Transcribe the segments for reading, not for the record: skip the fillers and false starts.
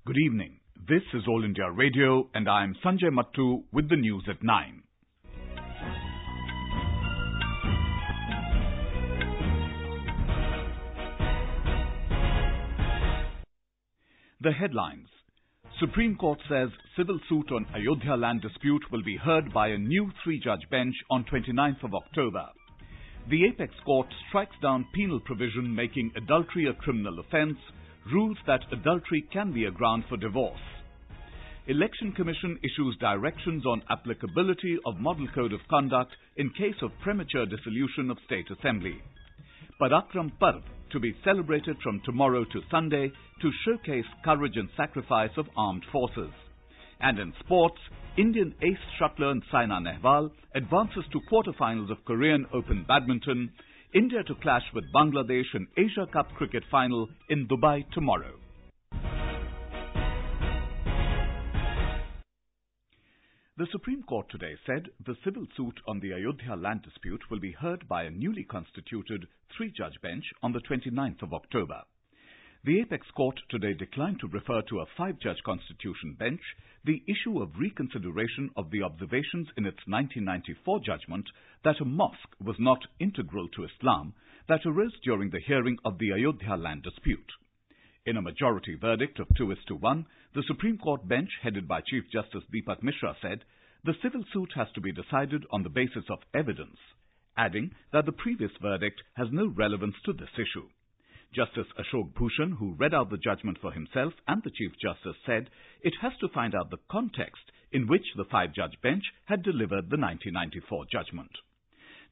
Good evening. This is All India Radio and I am Sanjay Mattu with the news at 9. The headlines. Supreme Court says civil suit on Ayodhya land dispute will be heard by a new three-judge bench on 29th of October. The Apex Court strikes down penal provision making adultery a criminal offence, rules that adultery can be a ground for divorce. Election Commission issues directions on applicability of Model Code of Conduct in case of premature dissolution of State Assembly. Parakram Parv to be celebrated from tomorrow to Sunday to showcase courage and sacrifice of armed forces. And in sports, Indian ace shuttler Saina Nehwal advances to quarter-finals of Korean Open Badminton, India to clash with Bangladesh in Asia Cup cricket final in Dubai tomorrow. The Supreme Court today said the civil suit on the Ayodhya land dispute will be heard by a newly constituted three-judge bench on the 29th of October. The Apex Court today declined to refer to a five-judge constitution bench the issue of reconsideration of the observations in its 1994 judgment that a mosque was not integral to Islam that arose during the hearing of the Ayodhya land dispute. In a majority verdict of 2:1, the Supreme Court bench headed by Chief Justice Deepak Mishra said the civil suit has to be decided on the basis of evidence, adding that the previous verdict has no relevance to this issue. Justice Ashok Bhushan, who read out the judgment for himself and the Chief Justice, said it has to find out the context in which the five-judge bench had delivered the 1994 judgment.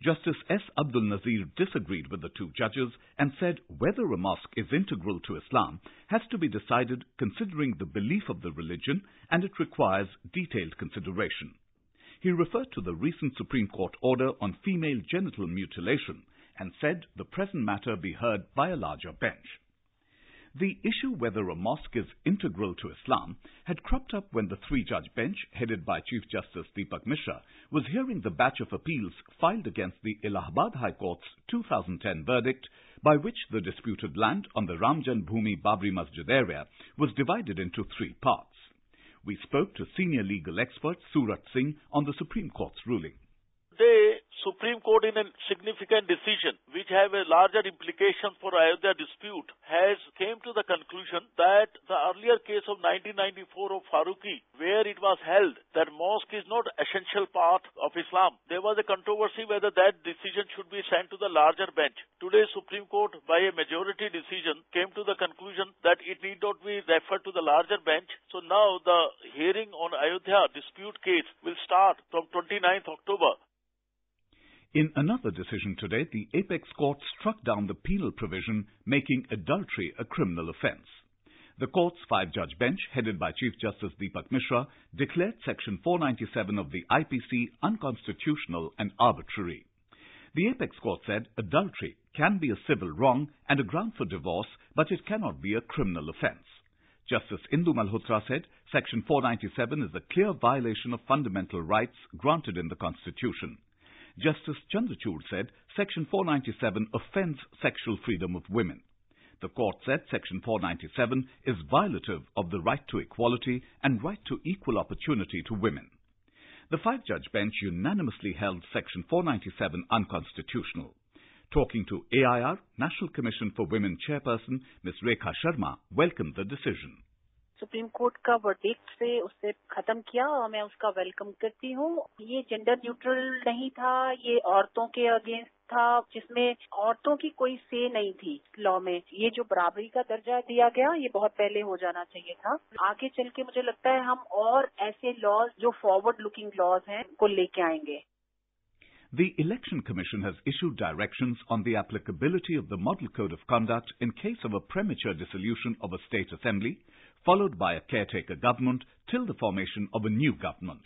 Justice S. Abdul Nazir disagreed with the two judges and said whether a mosque is integral to Islam has to be decided considering the belief of the religion and it requires detailed consideration. He referred to the recent Supreme Court order on female genital mutilation and said the present matter be heard by a larger bench. The issue whether a mosque is integral to Islam had cropped up when the three-judge bench, headed by Chief Justice Deepak Mishra, was hearing the batch of appeals filed against the Allahabad High Court's 2010 verdict by which the disputed land on the Ram Janmabhoomi Babri Masjid area was divided into three parts. We spoke to senior legal expert Surat Singh on the Supreme Court's ruling. The Supreme Court, in a significant decision which have a larger implication for Ayodhya dispute, has came to the conclusion that the earlier case of 1994 of Faruqi, where it was held that mosque is not essential part of Islam, there was a controversy whether that decision should be sent to the larger bench. Today, Supreme Court, by a majority decision, came to the conclusion that it need not be referred to the larger bench. So now the hearing on Ayodhya dispute case will start from 29th October. In another decision today, the Apex Court struck down the penal provision making adultery a criminal offence. The court's five-judge bench, headed by Chief Justice Deepak Mishra, declared Section 497 of the IPC unconstitutional and arbitrary. The Apex Court said adultery can be a civil wrong and a ground for divorce, but it cannot be a criminal offence. Justice Indu Malhotra said Section 497 is a clear violation of fundamental rights granted in the Constitution. Justice Chandrachud said Section 497 offends sexual freedom of women. The court said Section 497 is violative of the right to equality and right to equal opportunity to women. The five-judge bench unanimously held Section 497 unconstitutional. Talking to AIR, National Commission for Women chairperson Ms. Rekha Sharma welcomed the decision. Supreme court का verdict से उससे खत्म किया और मैं उसका welcome करती हूँ। ये जेंडर न्यूट्रल नहीं था, ये औरतों के अगेंस्ट था, जिसमें औरतों की कोई से नहीं थी लॉ में। ये जो बराबरी का दर्जा दिया गया, ये बहुत पहले हो जाना चाहिए था। आगे चल के मुझे लगता है हम और ऐसे लॉज जो फॉरवर्ड लुकिंग लॉज हैं, को लेके आएंगे। The Election Commission has issued directions on the applicability of the Model Code of Conduct in case of a premature dissolution of a state assembly, followed by a caretaker government till the formation of a new government.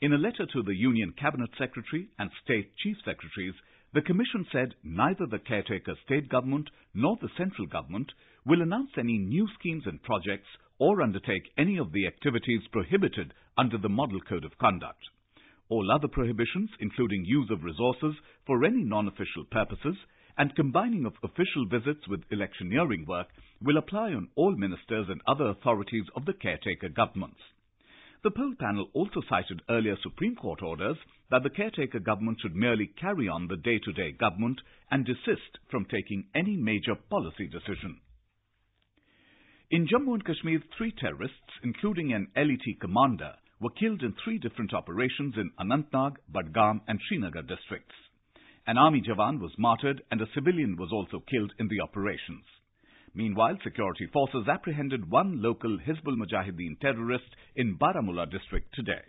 In a letter to the Union Cabinet Secretary and State Chief Secretaries, the Commission said neither the caretaker state government nor the central government will announce any new schemes and projects or undertake any of the activities prohibited under the Model Code of Conduct. All other prohibitions, including use of resources for any non-official purposes, and combining of official visits with electioneering work will apply on all ministers and other authorities of the caretaker governments. The poll panel also cited earlier Supreme Court orders that the caretaker government should merely carry on the day-to-day government and desist from taking any major policy decision. In Jammu and Kashmir, 3 terrorists, including an LET commander, were killed in 3 different operations in Anantnag, Budgam and Srinagar districts. An army jawan was martyred and a civilian was also killed in the operations. Meanwhile, security forces apprehended 1 local Hizbul Mujahideen terrorist in Baramulla district today.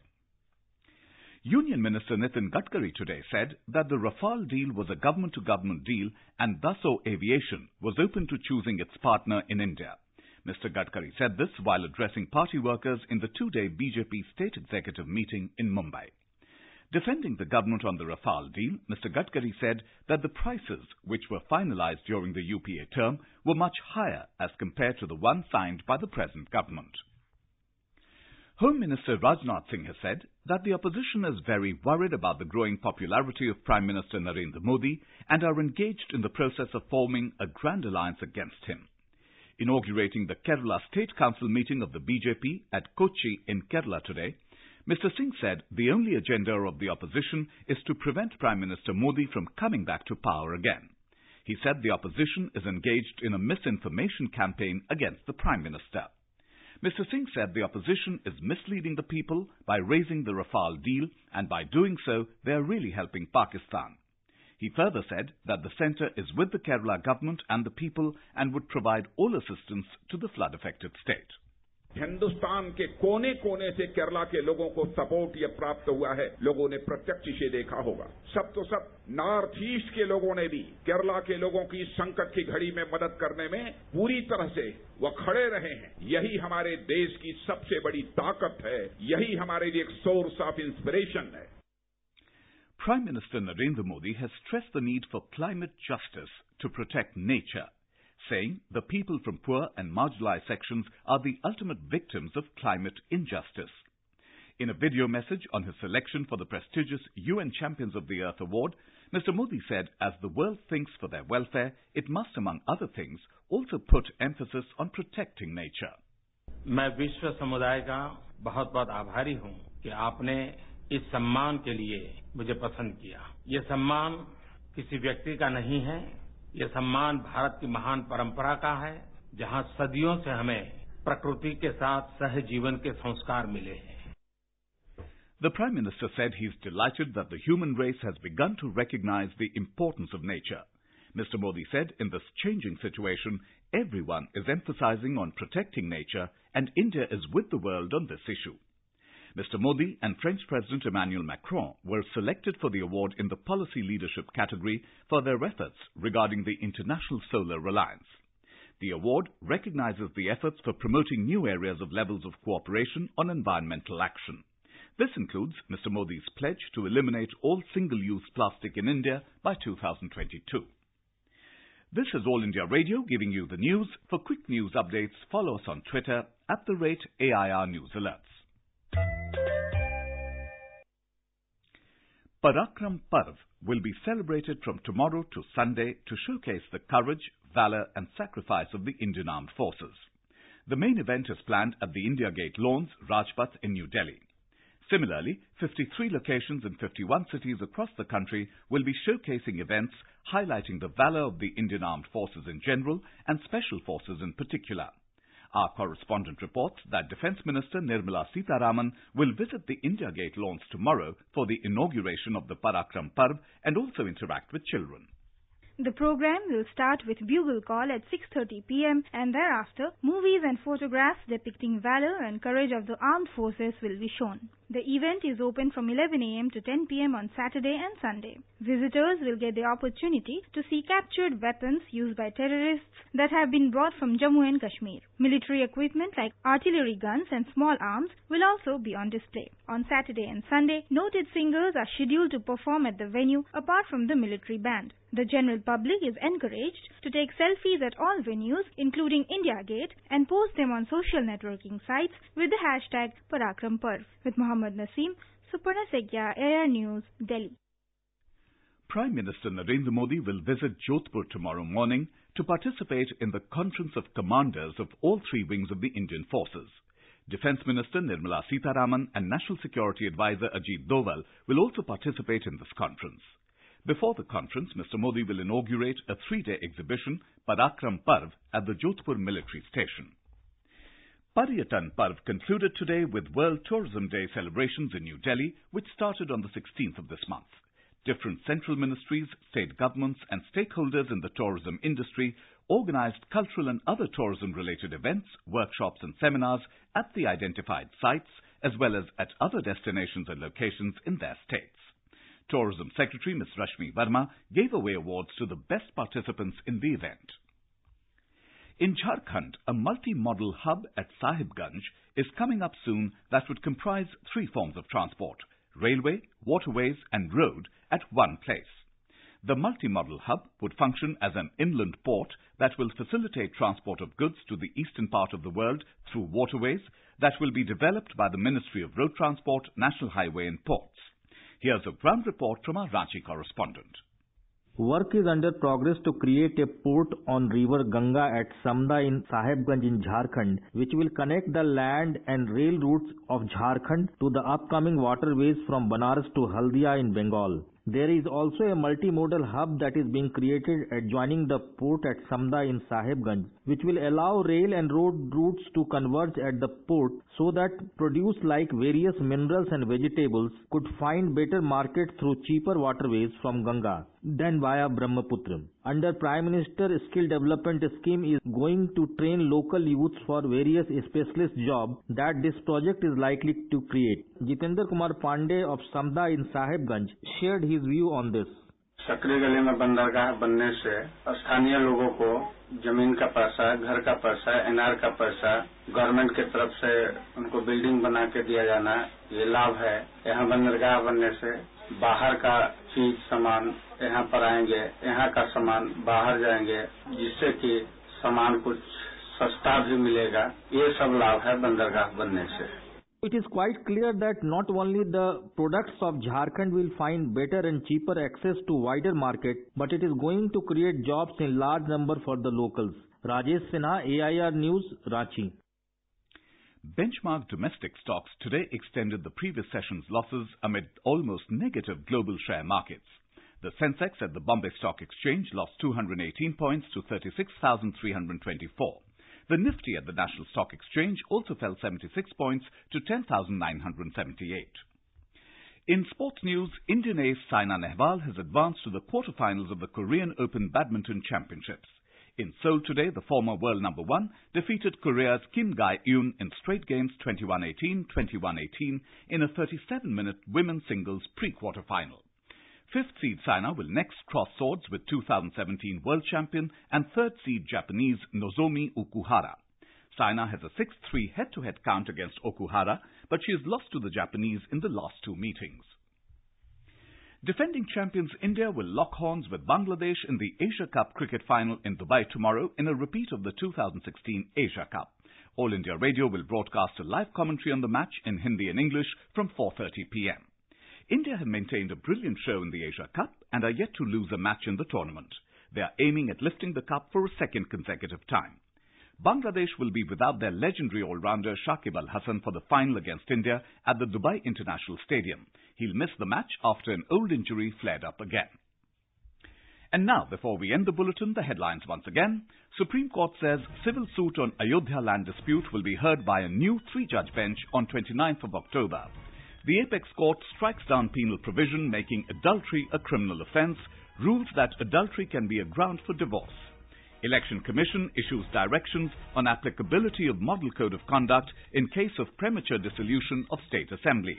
Union Minister Nitin Gadkari today said that the Rafale deal was a government-to-government deal and Dassault Aviation was open to choosing its partner in India. Mr. Gadkari said this while addressing party workers in the 2-day BJP state executive meeting in Mumbai. Defending the government on the Rafale deal, Mr. Gadkari said that the prices which were finalized during the UPA term were much higher as compared to the one signed by the present government. Home Minister Rajnath Singh has said that the opposition is very worried about the growing popularity of Prime Minister Narendra Modi and are engaged in the process of forming a grand alliance against him. Inaugurating the Kerala State Council meeting of the BJP at Kochi in Kerala today, Mr. Singh said the only agenda of the opposition is to prevent Prime Minister Modi from coming back to power again. He said the opposition is engaged in a misinformation campaign against the Prime Minister. Mr. Singh said the opposition is misleading the people by raising the Rafale deal, and by doing so, they are really helping Pakistan. He further said that the centre is with the Kerala government and the people and would provide all assistance to the flood-affected state. Hindustan के कोने कोने से केरला के लोगों को support ये प्राप्त हुआ है, लोगों ने प्रत्यक्ष इसे देखा होगा। सब तो सब नॉर्थ ईस्ट के लोगों ने भी केरला के लोगों की संकट की घड़ी में मदद करने में पूरी तरह से वो खड़े रहे हैं। यही हमारे देश की सबसे बड़ी ताकत है, यही हमारे लिए एक सोर्स ऑफ इंस्पिरेशन है। Prime Minister Narendra Modi has stressed the need for climate justice to protect nature, saying the people from poor and marginalized sections are the ultimate victims of climate injustice. In a video message on his selection for the prestigious UN Champions of the Earth Award, Mr. Modi said as the world thinks for their welfare, it must, among other things, also put emphasis on protecting nature. मैं विश्व समुदाय का बहुत बहुत आभारी हूं कि आपने इस सम्मान के लिए मुझे पसंद किया। ये सम्मान किसी व्यक्ति का नहीं है, ये सम्मान भारत की महान परंपरा का है, जहां सदियों से हमें प्रकृति के साथ सहजीवन के संस्कार मिले हैं। The Prime Minister said he is delighted that the human race has begun to recognize the importance of nature. Mr. Modi said in this changing situation, everyone is emphasizing on protecting nature and India is with the world on this issue. Mr. Modi and French President Emmanuel Macron were selected for the award in the policy leadership category for their efforts regarding the International Solar Alliance. The award recognizes the efforts for promoting new areas of levels of cooperation on environmental action. This includes Mr. Modi's pledge to eliminate all single-use plastic in India by 2022. This is All India Radio giving you the news. For quick news updates, follow us on Twitter @AIR News Alerts. Parakram Parv will be celebrated from tomorrow to Sunday to showcase the courage, valour and sacrifice of the Indian Armed Forces. The main event is planned at the India Gate Lawns, Rajpath in New Delhi. Similarly, 53 locations in 51 cities across the country will be showcasing events highlighting the valour of the Indian Armed Forces in general and Special Forces in particular. Our correspondent reports that Defence Minister Nirmala Sitharaman will visit the India Gate Lawns tomorrow for the inauguration of the Parakram Parv and also interact with children. The program will start with bugle call at 6:30 p.m. and thereafter movies and photographs depicting valor and courage of the armed forces will be shown. The event is open from 11 a.m. to 10 p.m. on Saturday and Sunday. Visitors will get the opportunity to see captured weapons used by terrorists that have been brought from Jammu and Kashmir. Military equipment like artillery guns and small arms will also be on display. On Saturday and Sunday, noted singers are scheduled to perform at the venue apart from the military band. The general public is encouraged to take selfies at all venues, including India Gate, and post them on social networking sites with the hashtag Parakram Parv. With Mohammad Naseem, Suparna Segya, AIR News, Delhi. Prime Minister Narendra Modi will visit Jodhpur tomorrow morning to participate in the Conference of Commanders of all three wings of the Indian Forces. Defence Minister Nirmala Sitharaman and National Security Advisor Ajit Doval will also participate in this conference. Before the conference, Mr. Modi will inaugurate a three-day exhibition, Parakram Parv, at the Jodhpur military station. Paryatan Parv concluded today with World Tourism Day celebrations in New Delhi, which started on the 16th of this month. Different central ministries, state governments and stakeholders in the tourism industry organized cultural and other tourism-related events, workshops and seminars at the identified sites, as well as at other destinations and locations in their states. Tourism Secretary Ms. Rashmi Verma gave away awards to the best participants in the event. In Jharkhand, a multi-modal hub at Sahibganj is coming up soon that would comprise three forms of transport: railway, waterways and road at one place. The multi-modal hub would function as an inland port that will facilitate transport of goods to the eastern part of the world through waterways that will be developed by the Ministry of Road Transport, National Highway and Ports. Here's a ground report from our Ranchi correspondent. Work is under progress to create a port on river Ganga at Samda in Sahibganj in Jharkhand, which will connect the land and rail routes of Jharkhand to the upcoming waterways from Banaras to Haldia in Bengal. There is also a multimodal hub that is being created adjoining the port at Samda in Sahibganj, which will allow rail and road routes to converge at the port so that produce like various minerals and vegetables could find better market through cheaper waterways from Ganga than via Brahmaputra. Under Prime Minister Skill Development Scheme is going to train local youths for various specialist jobs that this project is likely to create. Jitendra Kumar Pandey of Samda in Sahibganj shared his view on this. सकरी गली में बंदरगाह बनने से स्थानीय लोगों को जमीन का पैसा, घर का पैसा, एनआर का पैसा गवर्नमेंट की तरफ से उनको बिल्डिंग बना के दिया जाना, ये लाभ है। यहाँ बंदरगाह बनने से बाहर का चीज सामान यहाँ पर आएंगे, यहाँ का सामान बाहर जाएंगे, जिससे कि सामान कुछ सस्ता भी मिलेगा। ये सब लाभ है बंदरगाह बनने से। It is quite clear that not only the products of Jharkhand will find better and cheaper access to wider market, but it is going to create jobs in large number for the locals. Rajesh Sinha, AIR News, Ranchi. Benchmark domestic stocks today extended the previous session's losses amid almost negative global share markets. The Sensex at the Bombay Stock Exchange lost 218 points to 36,324. The Nifty at the National Stock Exchange also fell 76 points to 10,978. In sports news, Indian ace Saina Nehwal has advanced to the quarterfinals of the Korean Open Badminton Championships. In Seoul today, the former world number one defeated Korea's Kim Gae-eun in straight games 21-18, 21-18 in a 37-minute women's singles pre-quarter final. Fifth seed Saina will next cross swords with 2017 world champion and third seed Japanese Nozomi Okuhara. Saina has a 6-3 head-to-head count against Okuhara, but she has lost to the Japanese in the last two meetings. Defending champions India will lock horns with Bangladesh in the Asia Cup cricket final in Dubai tomorrow in a repeat of the 2016 Asia Cup. All India Radio will broadcast a live commentary on the match in Hindi and English from 4:30 p.m. India have maintained a brilliant show in the Asia Cup and are yet to lose a match in the tournament. They are aiming at lifting the cup for a second consecutive time. Bangladesh will be without their legendary all-rounder Shakib Al Hasan for the final against India at the Dubai International Stadium. He'll miss the match after an old injury flared up again. And now, before we end the bulletin, the headlines once again. Supreme Court says civil suit on Ayodhya land dispute will be heard by a new three-judge bench on 29th of October. The Apex Court strikes down penal provision making adultery a criminal offence, rules that adultery can be a ground for divorce. Election Commission issues directions on applicability of Model Code of Conduct in case of premature dissolution of State Assembly.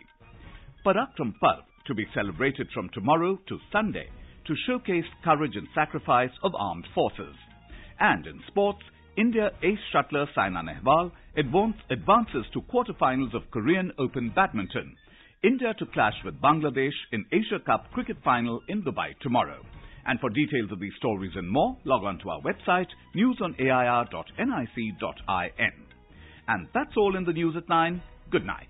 Parakram Parv to be celebrated from tomorrow to Sunday to showcase courage and sacrifice of armed forces. And in sports, India ace shuttler Saina Nehwal advances to quarterfinals of Korean Open Badminton. India to clash with Bangladesh in Asia Cup cricket final in Dubai tomorrow. And for details of these stories and more, log on to our website, newsonair.nic.in. And that's all in the news at 9. Good night.